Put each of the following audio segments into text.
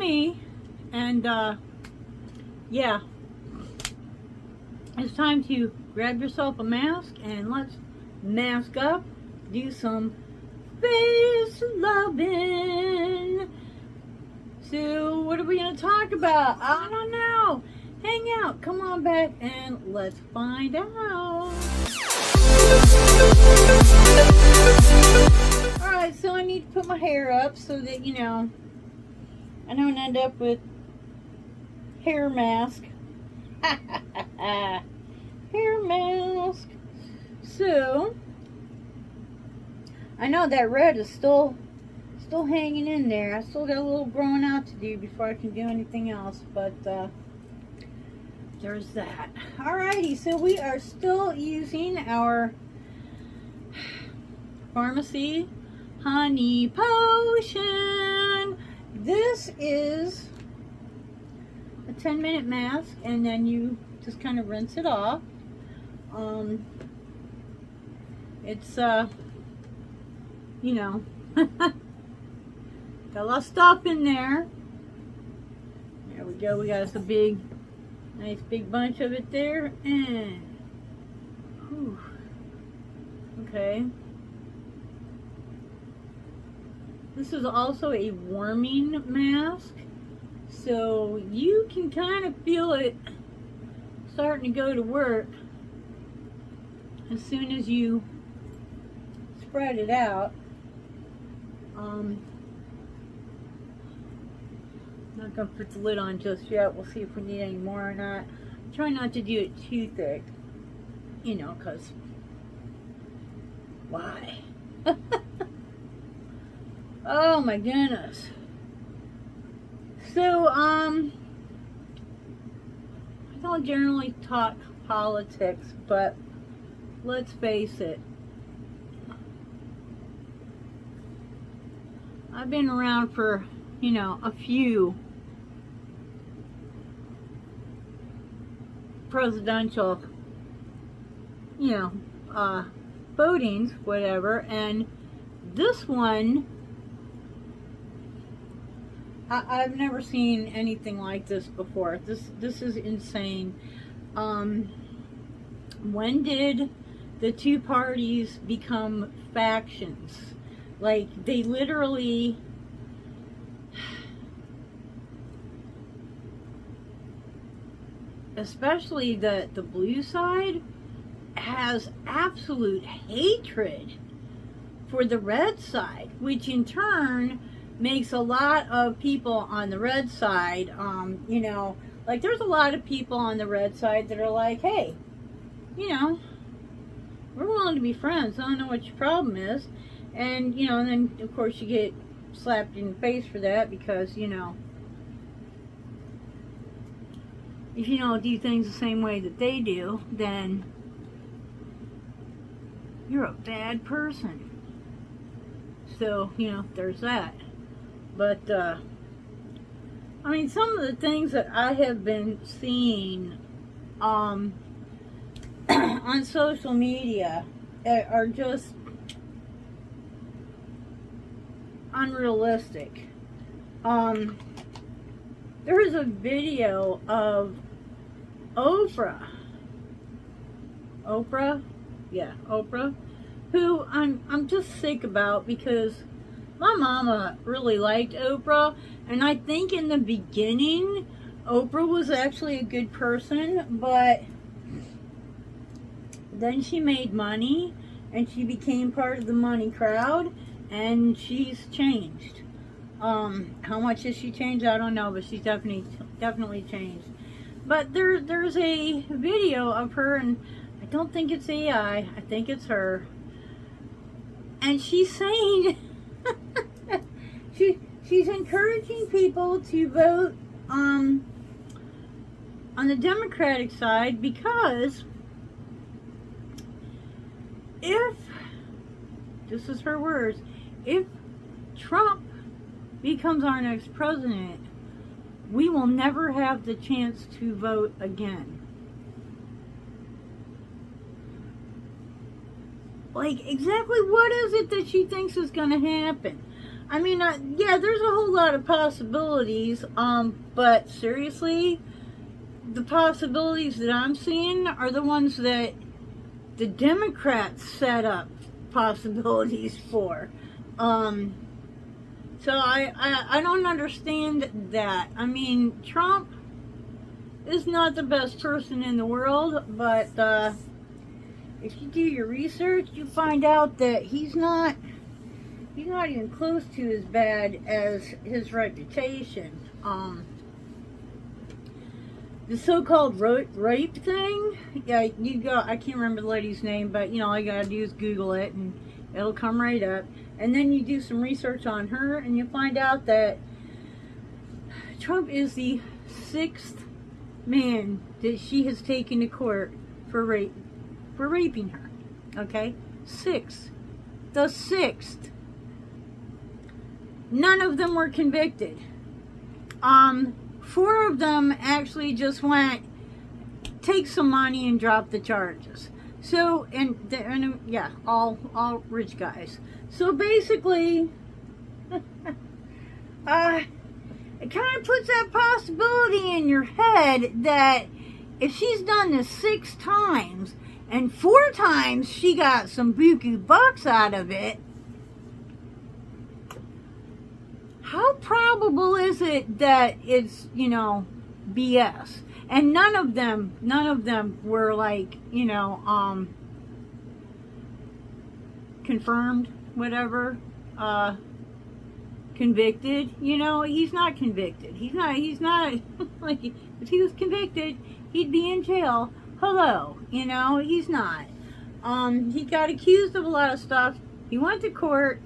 me. And yeah, it's time to grab yourself a mask and let's mask up, do some face loving. So what are we going to talk about? I don't know. Hang out, come on back and let's find out. Alright, so I need to put my hair up so that, you know, I don't end up with hair mask. Hair mask. So, I know that red is still hanging in there. I still got a little growing out to do before I can do anything else, but there's that. Alrighty, so we are still using our pharmacy honey potion. This is a 10-minute mask, and then you just kind of rinse it off. It's you know, got a lot of stuff in there. There we go. We got us a nice big bunch of it there, and whew, okay. This is also a warming mask, so you can kind of feel it starting to go to work as soon as you spread it out. Not gonna put the lid on just yet. We'll see if we need any more or not. Try not to do it too thick, you know, because why? Oh my goodness. So I don't generally talk politics, but let's face it, I've been around for, you know, a few presidential, you know, votings, whatever, and this one, I've never seen anything like this before. This is insane. When did the two parties become factions? Like, they literally, especially the blue side, has absolute hatred for the red side, which in turn makes a lot of people on the red side, you know, like there's a lot of people on the red side that are like, hey, you know, we're willing to be friends. I don't know what your problem is. And, you know, and then of course you get slapped in the face for that because, you know, if you don't do things the same way that they do, then you're a bad person. So, you know, there's that. But, I mean, some of the things that I have been seeing on social media are just unrealistic. There is a video of Oprah, who I'm just sick about, because my mama really liked Oprah, and I think in the beginning Oprah was actually a good person, but then she made money and she became part of the money crowd, and she's changed. How much has she changed? I don't know, but she's definitely changed. But there's a video of her, and I don't think it's AI, I think it's her, and she's saying she's encouraging people to vote on the Democratic side, because if, this is her words, if Trump becomes our next president, we will never have the chance to vote again. Like, exactly what is it that she thinks is going to happen? I mean, yeah, there's a whole lot of possibilities, but seriously, the possibilities that I'm seeing are the ones that the Democrats set up possibilities for. So I don't understand that. I mean, Trump is not the best person in the world, but if you do your research, you find out that he's not even close to as bad as his reputation. The so-called rape thing, yeah, you go, I can't remember the lady's name, but you know, all you gotta do is Google it and it'll come right up. And then you do some research on her and you find out that Trump is the 6th man that she has taken to court for raping her. Okay? 6th. The 6th. None of them were convicted. 4 of them actually just went, take some money and drop the charges. So, and yeah, all rich guys. So basically, it kind of puts that possibility in your head that if she's done this 6 times and 4 times she got some buku bucks out of it, how probable is it that it's, you know, BS? And none of them were like, you know, confirmed, whatever, convicted. You know, he's not convicted. He's not, like, if he was convicted, he'd be in jail. Hello, you know, he's not. He got accused of a lot of stuff. He went to court.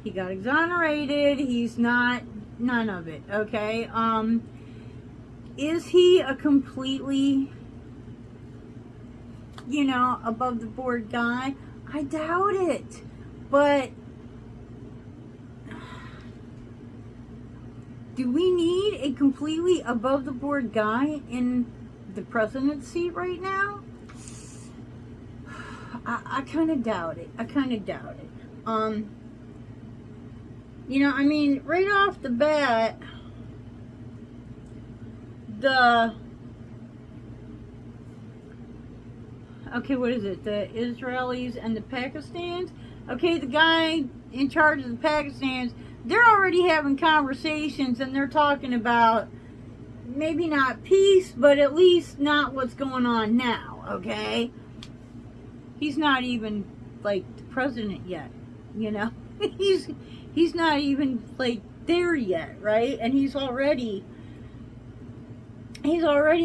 He got exonerated. He's not, none of it, okay? Is he a completely, you know, above the board guy? I doubt it. But do we need a completely above the board guy in the presidency right now? I kind of doubt it. You know, I mean, right off the bat, okay, what is it? The Israelis and the Pakistans? Okay, the guy in charge of the Pakistans, they're already having conversations and they're talking about maybe not peace, but at least not what's going on now, okay? He's not even, like, the president yet, you know? He's not even, like, there yet, right? And he's already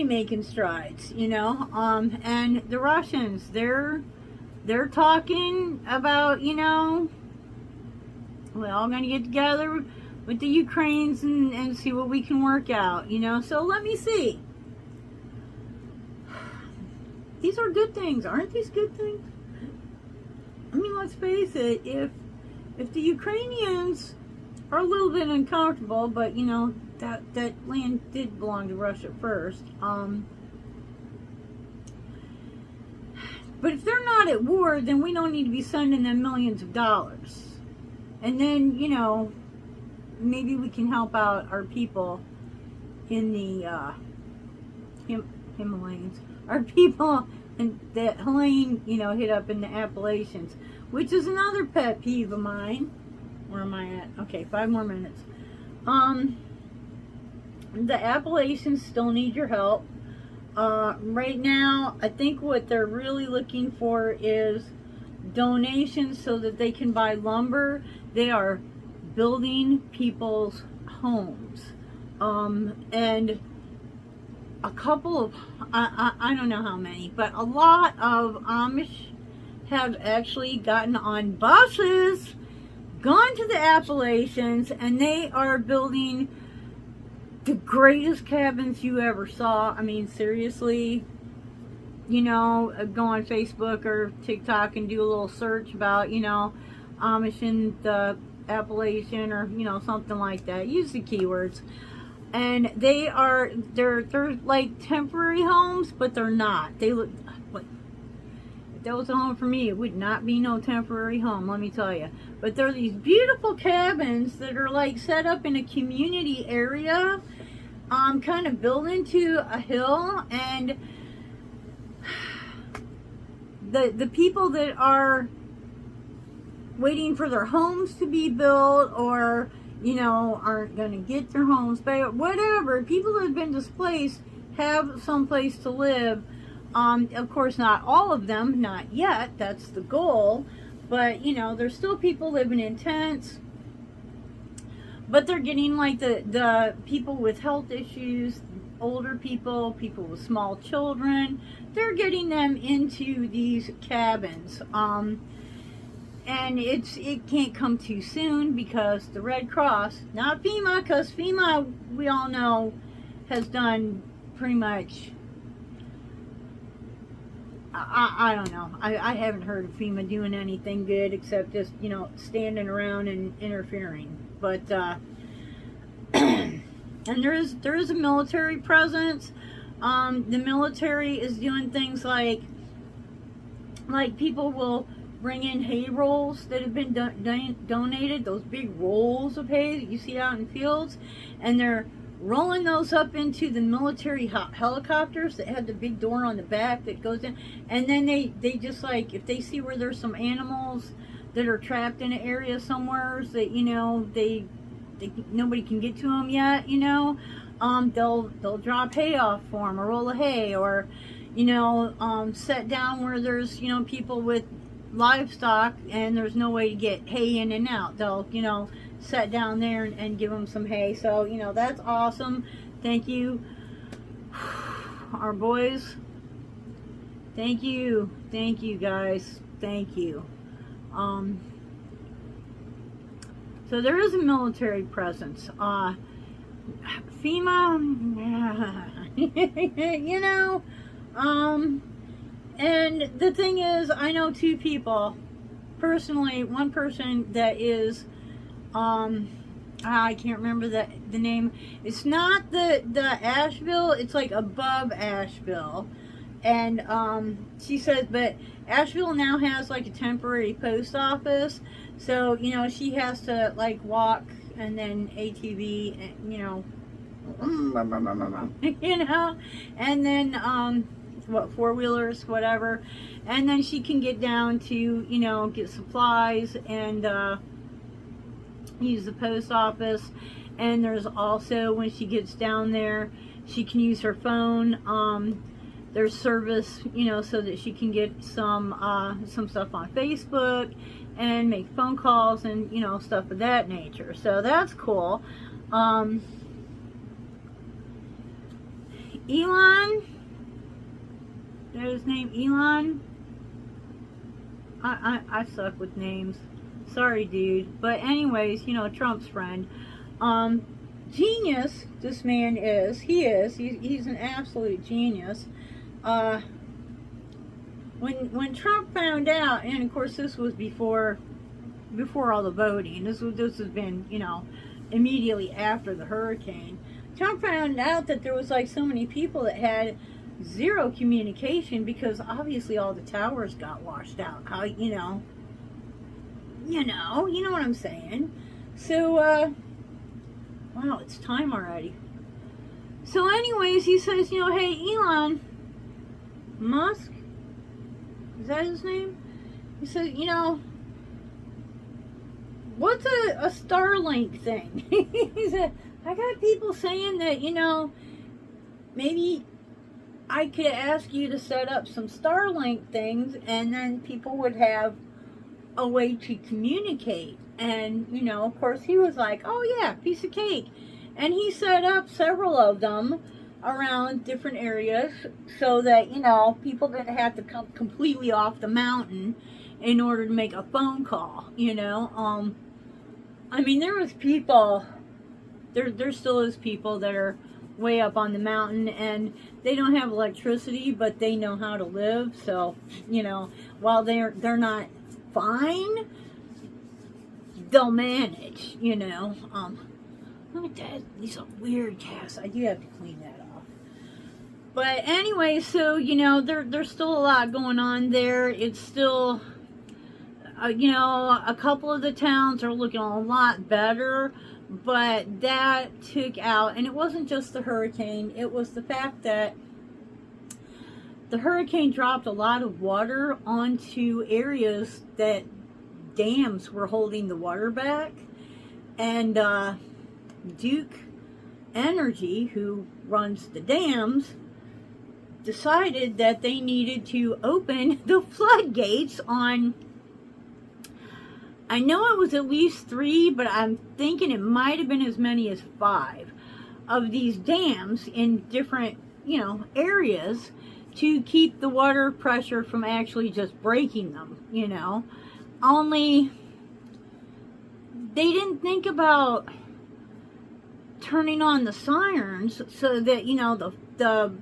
making strides, you know? And the Russians, they're talking about, you know, we're all going to get together with the Ukrainians and see what we can work out, you know? So let me see. These are good things. Aren't these good things? I mean, let's face it, if the Ukrainians are a little bit uncomfortable, but, you know, that land did belong to Russia first. But if they're not at war, then we don't need to be sending them millions of dollars. And then, you know, maybe we can help out our people in the Himalayas. Our people that Helene, you know, hit up in the Appalachians, which is another pet peeve of mine. Where am I at? Okay, 5 more minutes. The Appalachians still need your help. Right now, I think what they're really looking for is donations so that they can buy lumber. They are building people's homes. And a couple of, I don't know how many, but a lot of Amish have actually gotten on buses, gone to the Appalachians, and they are building the greatest cabins you ever saw. I mean, seriously, you know, go on Facebook or TikTok and do a little search about, you know, Amish in the Appalachian or, you know, something like that. Use the keywords. And they're like temporary homes, but they're not. They look like, that was a home for me, it would not be no temporary home, let me tell you. But there are these beautiful cabins that are like set up in a community area, kind of built into a hill, and the people that are waiting for their homes to be built, or you know, aren't going to get their homes back, whatever, people that have been displaced have some place to live. Of course, not all of them, not yet, that's the goal, but you know, there's still people living in tents, but they're getting like the people with health issues, older people, people with small children, they're getting them into these cabins. And it can't come too soon because the Red Cross, not FEMA, because FEMA, we all know, has done pretty much, I don't know. I haven't heard of FEMA doing anything good except just, you know, standing around and interfering. But, and there is a military presence. The military is doing things like people will bring in hay rolls that have been donated, those big rolls of hay that you see out in fields, and they're rolling those up into the military helicopters that have the big door on the back that goes in, and then they just, like, if they see where there's some animals that are trapped in an area somewhere that, you know, they nobody can get to them yet, you know, they'll drop hay off for them, a roll of hay, or, you know, set down where there's, you know, people with livestock and there's no way to get hay in and out. They'll, you know, set down there and give them some hay. So, you know, that's awesome. Thank you, our boys. Thank you guys, thank you. So there is a military presence. FEMA, you know, and the thing is, I know two people personally. One person that is, I can't remember the name. It's not the Asheville. It's like above Asheville, and she says, but Asheville now has like a temporary post office, so you know she has to like walk and then ATV, you know, you know, and then what, four-wheelers, whatever, and then she can get down to, you know, get supplies and use the post office. And there's also, when she gets down there, she can use her phone. There's service, you know, so that she can get some stuff on Facebook and make phone calls and, you know, stuff of that nature. So that's cool. Elon, there's his name, Elon. I suck with names. Sorry, dude. But anyways, you know, Trump's friend. Genius, this man is. He's an absolute genius. When Trump found out, and of course this was before all the voting. This has been, you know, immediately after the hurricane. Trump found out that there was like so many people that had zero communication because obviously all the towers got washed out. How, you know what I'm saying. So, wow, it's time already. So anyways, he says, you know, hey, Elon Musk, is that his name? He says, you know, what's a Starlink thing? He said, I got people saying that, you know, maybe I could ask you to set up some Starlink things and then people would have a way to communicate. And, you know, of course he was like, oh yeah, piece of cake. And he set up several of them around different areas so that, you know, people didn't have to come completely off the mountain in order to make a phone call, you know. I mean, there was people, there still is people that are way up on the mountain and they don't have electricity, but they know how to live. So, you know, while they're not fine, they'll manage, you know. Look at that, these are weird cats. I do have to clean that But anyway, so, there's still a lot going on there. It's still, a couple of the towns are looking a lot better, but that took out, and it wasn't just the hurricane, it was the fact that the hurricane dropped a lot of water onto areas that dams were holding the water back. And Duke Energy, who runs the dams, decided that they needed to open the floodgates on, I know it was at least 3, but I'm thinking it might have been as many as 5 of these dams in different, areas, to keep the water pressure from actually just breaking them, Only they didn't think about turning on the sirens so that, the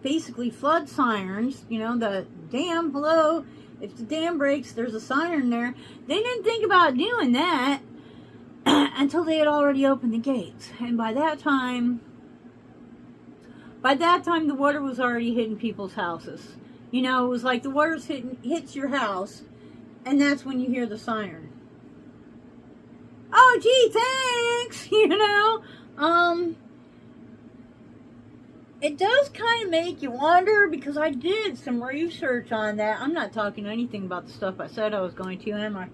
basically flood sirens, the dam, hello, if the dam breaks, there's a siren there. They didn't think about doing that until they had already opened the gates. And by that time, the water was already hitting people's houses. It was like the water's hits your house, and that's when you hear the siren. Oh, gee, thanks, It does kind of make you wonder, because I did some research on that. I'm not talking anything about the stuff I said I was going to, am I?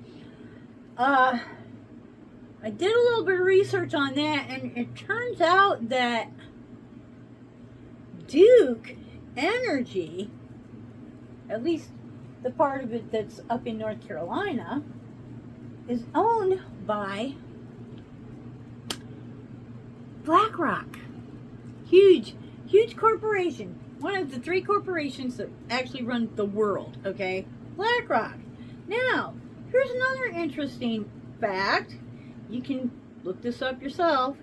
I did a little bit of research on that, and it turns out that Duke Energy, at least the part of it that's up in North Carolina, is owned by BlackRock. Huge corporation. One of the 3 corporations that actually run the world, okay? BlackRock. Now, here's another interesting fact. You can look this up yourself.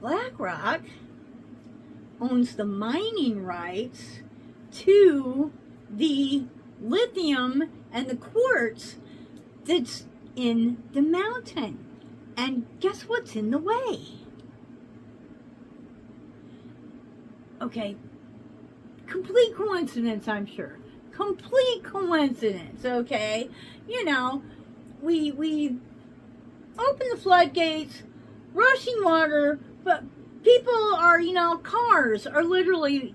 BlackRock owns the mining rights to the lithium and the quartz that's in the mountain. And guess what's in the way? Okay, complete coincidence, I'm sure. Complete coincidence, okay? We open the floodgates, rushing water, but people are, cars are literally,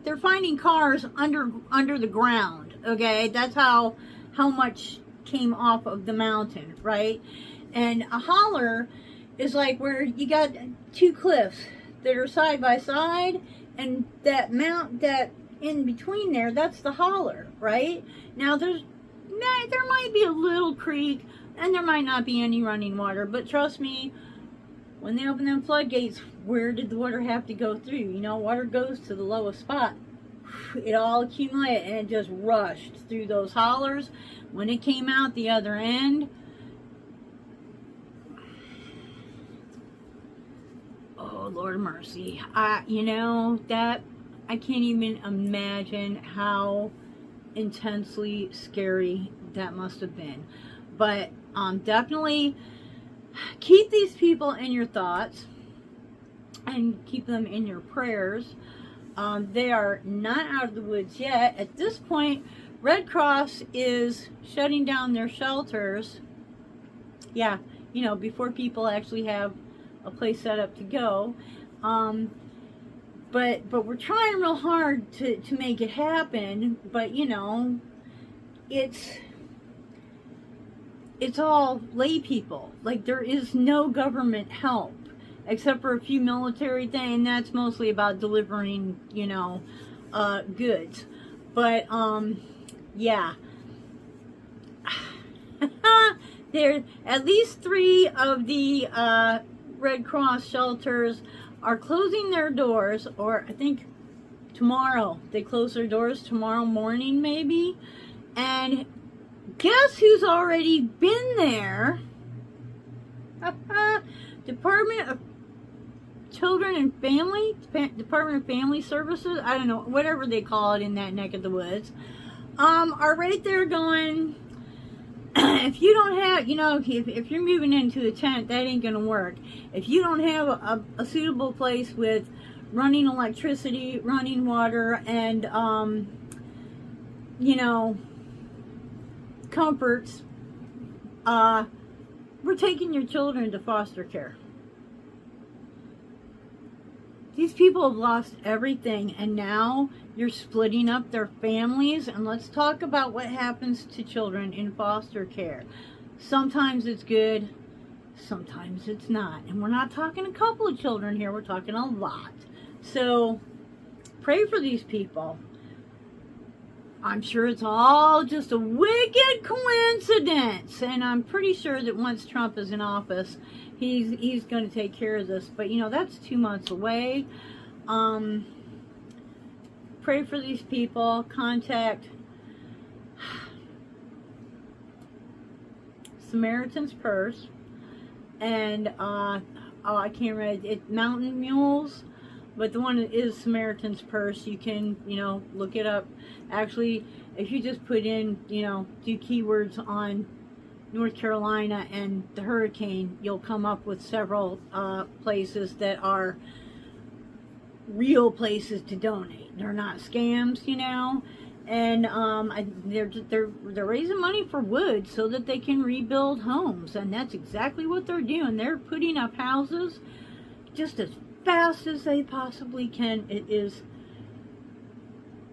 they're finding cars under the ground, okay? That's how much came off of the mountain, right? And a holler is like where you got 2 cliffs that are side by side, and that in between there, that's the holler, right? Now there might be a little creek, and there might not be any running water, but trust me, when they open them floodgates, where did the water have to go through? Water goes to the lowest spot. It all accumulated, and it just rushed through those hollers. When it came out the other end, oh, Lord of mercy. I can't even imagine how intensely scary that must have been. But definitely keep these people in your thoughts and keep them in your prayers. They are not out of the woods yet. At this point, Red Cross is shutting down their shelters. Yeah, before people actually have a place set up to go. But we're trying real hard to make it happen. But it's all lay people. Like, there is no government help except for a few military things, and that's mostly about delivering goods. But yeah. There at least 3 of the Red Cross shelters are closing their doors, or I think tomorrow they close their doors, tomorrow morning maybe. And guess who's already been there? Department of Children and Family, Department of Family Services, I don't know, whatever they call it in that neck of the woods, are right there going, if you don't have, if you're moving into a tent, that ain't gonna work. If you don't have a suitable place with running electricity, running water, and, you know, comforts, we're taking your children to foster care. These people have lost everything, and now you're splitting up their families. And let's talk about what happens to children in foster care. Sometimes it's good, sometimes it's not. And we're not talking a couple of children here, we're talking a lot. So pray for these people. I'm sure it's all just a wicked coincidence, and I'm pretty sure that once Trump is in office, he's going to take care of this. But you know, that's 2 months away. Pray for these people. Contact Samaritan's Purse, and oh, I can't remember it. Mountain Mules. But the one that is Samaritan's Purse, you can, you know, look it up. Actually, if you just put in, you know, do keywords on North Carolina and the hurricane, you'll come up with several places that are real places to donate. They're not scams, you know. And they're raising money for wood so that they can rebuild homes. And that's exactly what they're doing. They're putting up houses just as fast as they possibly can. It is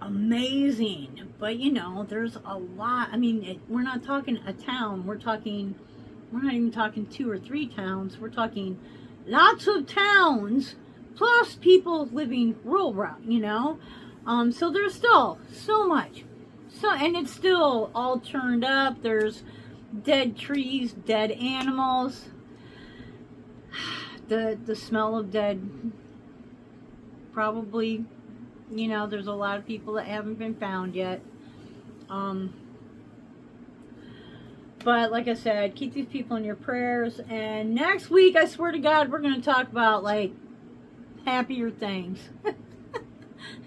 amazing. But you know, there's a lot. I mean, we're not talking a town, we're not even talking 2 or 3 towns, we're talking lots of towns plus people living rural, you know. So there's still so much, and it's still all turned up. There's dead trees, dead animals, the smell of dead, probably, you know, there's a lot of people that haven't been found yet. But like I said, keep these people in your prayers. And next week, I swear to God, we're going to talk about, like, happier things.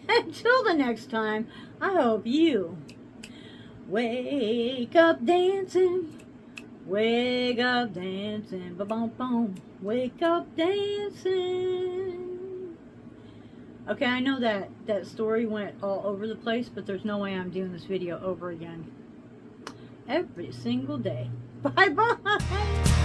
Until the next time, I hope you wake up dancing. Wake up dancing, ba-bum-bum. Wake up dancing. Okay, I know that story went all over the place, but there's no way I'm doing this video over again. Every single day. Bye-bye.